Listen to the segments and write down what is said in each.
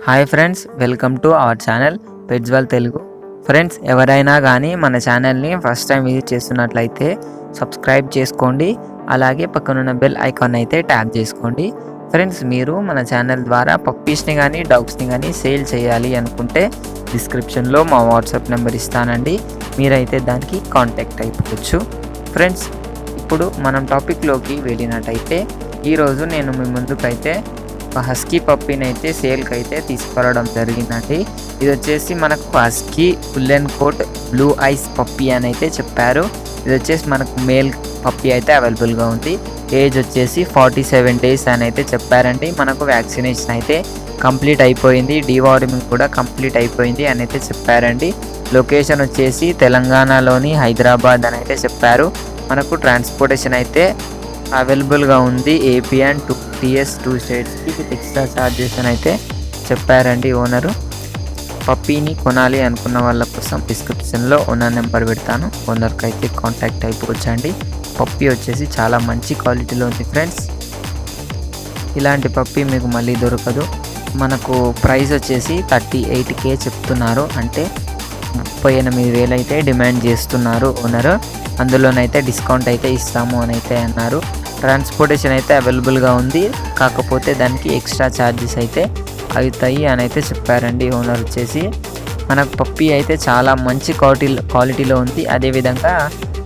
Hi friends, welcome to our channel పెట్స్వల్ Telugu. Friends, ఎవరైనా కానీ మన ఛానల్ని ఫస్ట్ టైం విజిట్ చేస్తున్నట్లయితే సబ్స్క్రైబ్ చేసుకోండి. అలాగే పక్కనున్న బెల్ ఐకాన్ అయితే ట్యాప్ చేసుకోండి. ఫ్రెండ్స్, మీరు మన ఛానల్ ద్వారా పప్పీస్ని కానీ డాగ్స్ని కానీ సేల్ చేయాలి అనుకుంటే డిస్క్రిప్షన్లో మా వాట్సాప్ నెంబర్ ఇస్తానండి. మీరైతే దానికి కాంటాక్ట్ అయిపోవచ్చు. ఫ్రెండ్స్, ఇప్పుడు మనం టాపిక్లోకి వెళ్ళినట్టయితే ఈరోజు నేను మీ ముందుకైతే ఒక హస్కీ పప్పీని అయితే సేల్కి అయితే తీసుకురావడం జరిగిందండి. ఇది వచ్చేసి మనకు husky full and coat blue eyes puppy అని అయితే చెప్పారు. ఇది వచ్చేసి మనకు మేల్ పప్పీ అయితే అవైలబుల్గా ఉంది. ఏజ్ వచ్చేసి 47 days అని అయితే చెప్పారండి. మనకు వ్యాక్సినేషన్ అయితే కంప్లీట్ అయిపోయింది, డీవార్మింగ్ కూడా కంప్లీట్ అయిపోయింది అని అయితే చెప్పారండి. లొకేషన్ వచ్చేసి తెలంగాణలోని హైదరాబాద్ అని అయితే చెప్పారు. మనకు ట్రాన్స్పోర్టేషన్ అయితే అవైలబుల్గా ఉంది. ఏపీ అండ్ టీఎస్ 2 స్టేట్స్కి విత్ ఎక్స్ట్రా ఛార్జెస్ అని అయితే చెప్పారండి ఓనరు. పప్పీని కొనాలి అనుకున్న వాళ్ళ కోసం డిస్క్రిప్షన్లో ఓనర్ నెంబర్ పెడతాను. ఓనర్కి అయితే కాంటాక్ట్ అయిపోవచ్చండి. పప్పీ వచ్చేసి చాలా మంచి క్వాలిటీలో ఉంది ఫ్రెండ్స్. ఇలాంటి పప్పీ మీకు మళ్ళీ దొరకదు. మనకు ప్రైస్ వచ్చేసి 38K చెప్తున్నారు, అంటే 38,000 అయితే డిమాండ్ చేస్తున్నారు ఓనరు. అందులోనైతే డిస్కౌంట్ అయితే ఇస్తాము అని అయితే అన్నారు. ట్రాన్స్పోర్టేషన్ అయితే అవైలబుల్గా ఉంది, కాకపోతే దానికి ఎక్స్ట్రా ఛార్జెస్ అయితే అవుతాయి అని అయితే చెప్పారండి ఓనర్ వచ్చేసి. మనకు పప్పీ అయితే చాలా మంచి క్వాలిటీలో ఉంది. అదేవిధంగా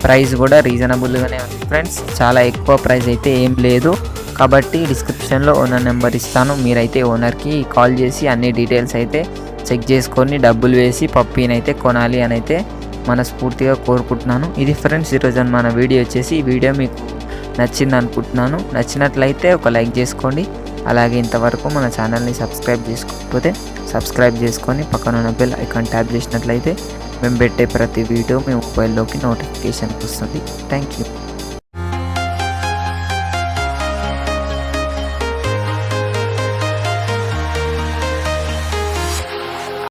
ప్రైస్ కూడా రీజనబుల్గానే ఉంది ఫ్రెండ్స్. చాలా ఎక్కువ ప్రైస్ అయితే ఏం లేదు. కాబట్టి డిస్క్రిప్షన్లో ఓనర్ నెంబర్ ఇస్తాను. మీరైతే ఓనర్కి కాల్ చేసి అన్ని డీటెయిల్స్ అయితే చెక్ చేసుకొని డబ్బులు వేసి పప్పీని అయితే కొనాలి అని అయితే మనస్ఫూర్తిగా కోరుకుంటున్నాను. ఇది ఫ్రెండ్స్ ఈరోజు మన వీడియో వచ్చేసి. ఈ వీడియో మీకు నచ్చింది అనుకుంటున్నాను. నచ్చినట్లయితే ఒక లైక్ చేసుకోండి. అలాగే ఇంతవరకు మన ఛానల్ని సబ్స్క్రైబ్ చేసుకోకపోతే సబ్స్క్రైబ్ చేసుకొని పక్కన బెల్ ఐకాన్ ట్యాప్ చేసినట్లయితే మేము పెట్టే ప్రతి వీడియో మీ మొబైల్లోకి నోటిఫికేషన్ వస్తుంది. Thank you.